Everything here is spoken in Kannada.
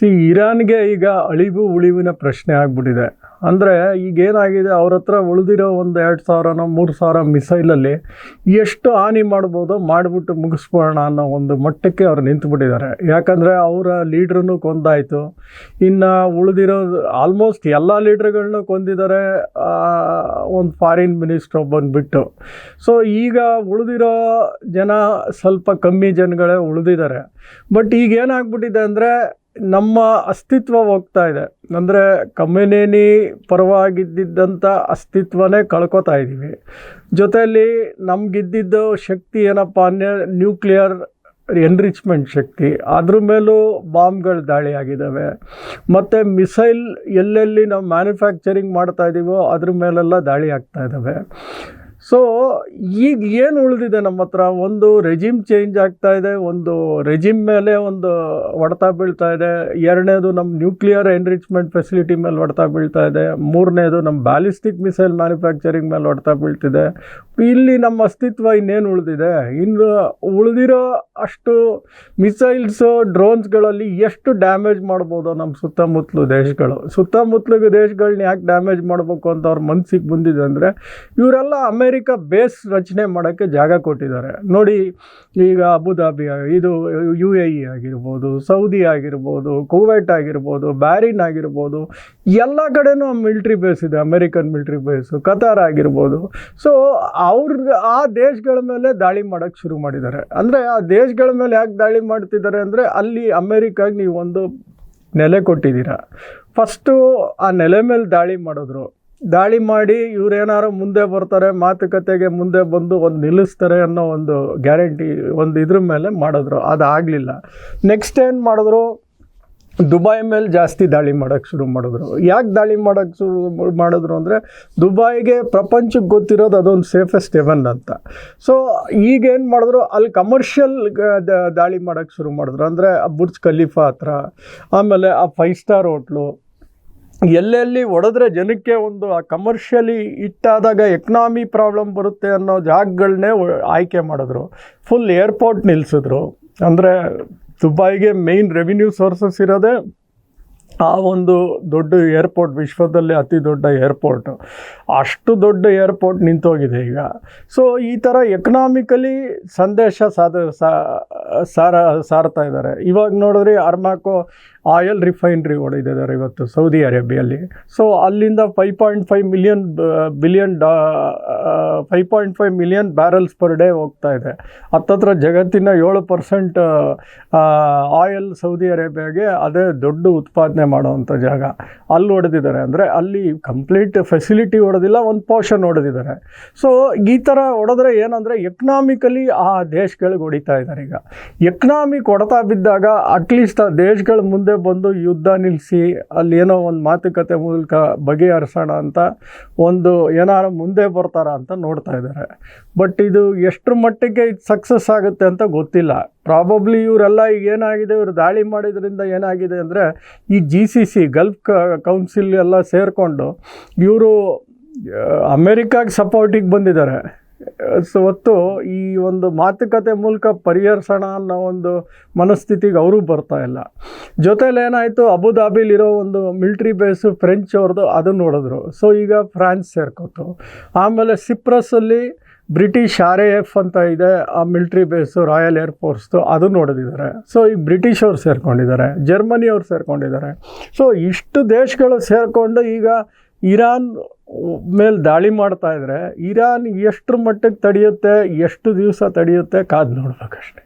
ಇರಾನ್ಗೆ ಈಗ ಅಳಿವು ಉಳಿವಿನ ಪ್ರಶ್ನೆ ಆಗ್ಬಿಟ್ಟಿದೆ. ಅಂದರೆ ಈಗೇನಾಗಿದೆ, ಅವ್ರ ಹತ್ರ ಉಳಿದಿರೋ ಒಂದು 2,000ನೋ 3,000 ಮಿಸೈಲಲ್ಲಿ ಎಷ್ಟು ಹಾನಿ ಮಾಡ್ಬೋದೋ ಮಾಡಿಬಿಟ್ಟು ಮುಗಿಸ್ಬೋಣ ಅನ್ನೋ ಒಂದು ಮಟ್ಟಕ್ಕೆ ಅವ್ರು ನಿಂತುಬಿಟ್ಟಿದ್ದಾರೆ. ಯಾಕಂದರೆ ಅವರ ಲೀಡ್ರನ್ನು ಕೊಂದಾಯಿತು, ಇನ್ನು ಉಳಿದಿರೋ ಆಲ್ಮೋಸ್ಟ್ ಎಲ್ಲ ಲೀಡ್ರ್ಗಳನ್ನೂ ಕೊಂದಿದ್ದಾರೆ, ಒಂದು ಫಾರಿನ್ ಮಿನಿಸ್ಟ್ರ್ ಒಬ್ಬನ ಬಿಟ್ಟು. ಸೊ ಈಗ ಉಳಿದಿರೋ ಜನ ಸ್ವಲ್ಪ ಕಮ್ಮಿ ಜನಗಳೇ ಉಳಿದಿದ್ದಾರೆ. ಬಟ್ ಈಗ ಏನಾಗ್ಬಿಟ್ಟಿದೆ ಅಂದರೆ, ನಮ್ಮ ಅಸ್ತಿತ್ವ ಹೋಗ್ತಾ ಇದೆ. ಅಂದರೆ ಖಮೇನಿ ಪರವಾಗಿದ್ದಂಥ ಅಸ್ತಿತ್ವನೇ ಕಳ್ಕೊತಾ ಇದ್ದೀವಿ. ಜೊತೆಯಲ್ಲಿ ನಮಗಿದ್ದಿದ್ದು ಶಕ್ತಿ ಏನಪ್ಪ ಅಂದರೆ ನ್ಯೂಕ್ಲಿಯರ್ ಎನ್ರಿಚ್ಮೆಂಟ್ ಶಕ್ತಿ, ಅದ್ರ ಮೇಲೂ ಬಾಂಬ್ಗಳು ದಾಳಿ ಆಗಿದ್ದಾವೆ. ಮತ್ತು ಮಿಸೈಲ್ ಎಲ್ಲೆಲ್ಲಿ ನಾವು ಮ್ಯಾನುಫ್ಯಾಕ್ಚರಿಂಗ್ ಮಾಡ್ತಾ ಇದ್ದೀವೋ ಅದ್ರ ಮೇಲೆಲ್ಲ ದಾಳಿ ಆಗ್ತಾ ಇದ್ದಾವೆ. ಸೊ ಈಗ ಏನು ಉಳಿದಿದೆ ನಮ್ಮ ಹತ್ರ? ಒಂದು ರೆಜಿಮ್ ಚೇಂಜ್ ಆಗ್ತಾ ಇದೆ, ಒಂದು ರೆಜಿಮ್ ಮೇಲೆ ಒಂದು ಹೊಡೆತ ಬೀಳ್ತಾ ಇದೆ. ಎರಡನೇದು ನಮ್ಮ ನ್ಯೂಕ್ಲಿಯರ್ ಎನ್ರಿಚ್ಮೆಂಟ್ ಫೆಸಿಲಿಟಿ ಮೇಲೆ ಹೊಡೆತ ಬೀಳ್ತಾ ಇದೆ. ಮೂರನೇದು ನಮ್ಮ ಬ್ಯಾಲಿಸ್ಟಿಕ್ ಮಿಸೈಲ್ ಮ್ಯಾನುಫ್ಯಾಕ್ಚರಿಂಗ್ ಮೇಲೆ ಹೊಡೆತ ಬೀಳ್ತಿದೆ. ಇಲ್ಲಿ ನಮ್ಮ ಅಸ್ತಿತ್ವ ಇನ್ನೇನು ಉಳಿದಿದೆ? ಇನ್ನು ಉಳಿದಿರೋ ಅಷ್ಟು ಮಿಸೈಲ್ಸು ಡ್ರೋನ್ಸ್ಗಳಲ್ಲಿ ಎಷ್ಟು ಡ್ಯಾಮೇಜ್ ಮಾಡ್ಬೋದು ನಮ್ಮ ಸುತ್ತಮುತ್ತಲು ದೇಶಗಳನ್ನ ಯಾಕೆ ಡ್ಯಾಮೇಜ್ ಮಾಡಬೇಕು ಅಂತ ಅವ್ರ ಮನಸ್ಸಿಗೆ ಬಂದಿದೆ ಅಂದರೆ, ಇವರೆಲ್ಲ ಅಮೇರಿಕ ಬೇಸ್ ರಚನೆ ಮಾಡೋಕ್ಕೆ ಜಾಗ ಕೊಟ್ಟಿದ್ದಾರೆ. ನೋಡಿ, ಈಗ ಅಬುಧಾಬಿ, ಇದು UAE ಆಗಿರ್ಬೋದು, ಸೌದಿ ಆಗಿರ್ಬೋದು, ಕುವೈಟ್ ಆಗಿರ್ಬೋದು, ಬ್ಯಾರಿನ್ ಆಗಿರ್ಬೋದು, ಎಲ್ಲ ಕಡೆನೂ ಮಿಲ್ಟ್ರಿ ಬೇಸ್ ಇದೆ, ಅಮೇರಿಕನ್ ಮಿಲ್ಟ್ರಿ ಬೇಸು, ಕತಾರ್ ಆಗಿರ್ಬೋದು. ಸೊ ಆ ದೇಶಗಳ ಮೇಲೆ ದಾಳಿ ಮಾಡೋಕ್ಕೆ ಶುರು ಮಾಡಿದ್ದಾರೆ. ಅಂದರೆ ಆ ದೇಶಗಳ ಮೇಲೆ ಯಾಕೆ ದಾಳಿ ಮಾಡ್ತಿದ್ದಾರೆ ಅಂದರೆ, ಅಲ್ಲಿ ಅಮೇರಿಕಾಗೆ ನೀವು ಒಂದು ನೆಲೆ ಕೊಟ್ಟಿದ್ದೀರಾ, ಫಸ್ಟು ಆ ನೆಲೆ ಮೇಲೆ ದಾಳಿ ಮಾಡಿ ಇವರೇನಾರು ಮುಂದೆ ಬರ್ತಾರೆ, ಮಾತುಕತೆಗೆ ಮುಂದೆ ಬಂದು ಒಂದು ನಿಲ್ಲಿಸ್ತಾರೆ ಅನ್ನೋ ಒಂದು ಗ್ಯಾರಂಟಿ ಒಂದು ಇದ್ರ ಮೇಲೆ ಮಾಡಿದ್ರು. ಅದಾಗಲಿಲ್ಲ. ನೆಕ್ಸ್ಟ್ ಏನು ಮಾಡಿದ್ರು? ದುಬೈ ಮೇಲೆ ಜಾಸ್ತಿ ದಾಳಿ ಮಾಡೋಕ್ಕೆ ಶುರು ಮಾಡಿದ್ರು. ಯಾಕೆ ದಾಳಿ ಮಾಡೋಕ್ಕೆ ಶುರು ಮಾಡಿದ್ರು ಅಂದರೆ, ದುಬೈಗೆ ಪ್ರಪಂಚಕ್ಕೆ ಗೊತ್ತಿರೋದು ಅದೊಂದು ಸೇಫೆಸ್ಟ್ ಹೆವನ್ ಅಂತ. ಸೊ ಈಗೇನು ಮಾಡಿದ್ರು, ಅಲ್ಲಿ ಕಮರ್ಷಿಯಲ್ ದಾಳಿ ಮಾಡೋಕ್ಕೆ ಶುರು ಮಾಡಿದ್ರು. ಅಂದರೆ ಬುರ್ಜ್ ಖಲೀಫಾ ಹತ್ರ, ಆಮೇಲೆ ಆ 5 ಸ್ಟಾರ್ ಹೋಟ್ಲು, ಎಲ್ಲೆಲ್ಲಿ ಹೊಡೆದ್ರೆ ಜನಕ್ಕೆ ಒಂದು ಆ ಕಮರ್ಷಿಯಲಿ ಇಟ್ಟಾದಾಗ ಎಕನಾಮಿ ಪ್ರಾಬ್ಲಮ್ ಬರುತ್ತೆ ಅನ್ನೋ ಜಾಗಗಳನ್ನೇ ಆಯ್ಕೆ ಮಾಡಿದ್ರು. ಫುಲ್ ಏರ್ಪೋರ್ಟ್ ನಿಲ್ಲಿಸಿದ್ರು. ಅಂದರೆ ದುಬೈಗೆ ಮೇಯ್ನ್ ರೆವಿನ್ಯೂ ಸೋರ್ಸಸ್ ಇರೋದೇ ಆ ಒಂದು ದೊಡ್ಡ ಏರ್ಪೋರ್ಟ್, ವಿಶ್ವದಲ್ಲೇ ಅತಿ ದೊಡ್ಡ ಏರ್ಪೋರ್ಟು. ಅಷ್ಟು ದೊಡ್ಡ ಏರ್ಪೋರ್ಟ್ ನಿಂತೋಗಿದೆ ಈಗ. ಸೊ ಈ ಥರ ಎಕನಾಮಿಕಲಿ ಸಂದೇಶ ಸಾರ್ತಾ ಇದ್ದಾರೆ. ಇವಾಗ ನೋಡಿದ್ರೆ ಅರ್ಮಾಕೋ ಆಯಿಲ್ ರಿಫೈನ್ರಿ ಹೊಡೆದಿದ್ದಾರೆ ಇವತ್ತು ಸೌದಿ ಅರೇಬಿಯಲ್ಲಿ. ಸೊ ಅಲ್ಲಿಂದ 5.5 ಮಿಲಿಯನ್ ಬ್ಯಾರಲ್ಸ್ ಪರ್ ಡೇ ಹೋಗ್ತಾ ಇದೆ. ಹತ್ತತ್ರ ಜಗತ್ತಿನ 7% ಆಯಿಲ್ ಸೌದಿ ಅರೇಬಿಯಾಗೆ ಅದೇ ದೊಡ್ಡ ಉತ್ಪಾದನೆ ಮಾಡೋವಂಥ ಜಾಗ. ಅಲ್ಲಿ ಹೊಡೆದಿದ್ದಾರೆ. ಅಂದರೆ ಅಲ್ಲಿ ಕಂಪ್ಲೀಟ್ ಫೆಸಿಲಿಟಿ ಹೊಡೆದಿಲ್ಲ, ಒಂದು ಪೋರ್ಷನ್ ಹೊಡೆದಿದ್ದಾರೆ. ಸೊ ಈ ಥರ ಹೊಡೆದ್ರೆ ಏನಂದರೆ, ಎಕನಾಮಿಕಲಿ ಆ ದೇಶಗಳಿಗೆ ಹೊಡಿತಾ ಇದ್ದಾರೆ. ಈಗ ಎಕನಾಮಿಕ್ ಹೊಡೆತ ಬಿದ್ದಾಗ ಅಟ್ಲೀಸ್ಟ್ ಆ ದೇಶಗಳ ಮುಂದೆ ಬಂದು ಯುದ್ಧ ನಿಲ್ಲಿಸಿ ಅಲ್ಲಿ ಏನೋ ಒಂದು ಮಾತುಕತೆ ಮೂಲಕ ಬಗೆಹರಿಸೋಣ ಅಂತ ಒಂದು ಏನಾರು ಮುಂದೆ ಬರ್ತಾರ ಅಂತ ನೋಡ್ತಾ ಇದ್ದಾರೆ. ಬಟ್ ಇದು ಎಷ್ಟರ ಮಟ್ಟಿಗೆ ಇದು ಸಕ್ಸಸ್ ಆಗುತ್ತೆ ಅಂತ ಗೊತ್ತಿಲ್ಲ. ಪ್ರಾಬಬ್ಲಿ ಇವರೆಲ್ಲ ಈಗ ಏನಾಗಿದೆ, ಇವರು ದಾಳಿ ಮಾಡಿದ್ರಿಂದ ಏನಾಗಿದೆ ಅಂದರೆ, ಈ GCC ಗಲ್ಫ್ ಕೌನ್ಸಿಲ್ ಎಲ್ಲ ಸೇರಿಕೊಂಡು ಇವರು ಅಮೇರಿಕಾಗೆ ಸಪೋರ್ಟಿಗೆ ಬಂದಿದ್ದಾರೆ. ಸೊ ಹೊತ್ತು ಈ ಒಂದು ಮಾತುಕತೆ ಮೂಲಕ ಪರಿಹರಿಸೋಣ ಅನ್ನೋ ಒಂದು ಮನಸ್ಥಿತಿಗೆ ಅವರು ಬರ್ತಾ ಇಲ್ಲ. ಜೊತೆಲಿ ಏನಾಯಿತು, ಅಬುಧಾಬಿಲಿರೋ ಒಂದು ಮಿಲ್ಟ್ರಿ ಬೇಸು ಫ್ರೆಂಚ್ ಅವ್ರದ್ದು, ಅದನ್ನು ನೋಡಿದ್ರು. ಸೊ ಈಗ ಫ್ರಾನ್ಸ್ ಸೇರ್ಕೋತು. ಆಮೇಲೆ ಸಿಪ್ರಸ್ಸಲ್ಲಿ ಬ್ರಿಟಿಷ್ RAF ಅಂತ ಇದೆ, ಆ ಮಿಲ್ಟ್ರಿ ಬೇಸು ರಾಯಲ್ ಏರ್ಫೋರ್ಸ್ದು, ಅದು ನೋಡಿದ್ದಾರೆ. ಸೊ ಈಗ ಬ್ರಿಟಿಷ್ ಅವ್ರು ಸೇರ್ಕೊಂಡಿದ್ದಾರೆ, ಜರ್ಮನಿ ಅವ್ರು ಸೇರ್ಕೊಂಡಿದ್ದಾರೆ. ಸೊ ಇಷ್ಟು ದೇಶಗಳು ಸೇರಿಕೊಂಡು ಈಗ ಇರಾನ್ ಮೇಲೆ ದಾಳಿ ಮಾಡ್ತಾ ಇದ್ರೆ, ಇರಾನ್ ಎಷ್ಟರ ಮಟ್ಟಿಗೆ ತಡೆಯುತ್ತೆ, ಎಷ್ಟು ದಿವಸ ತಡೆಯುತ್ತೆ, ಕಾದು ನೋಡ್ಬೇಕಷ್ಟೆ.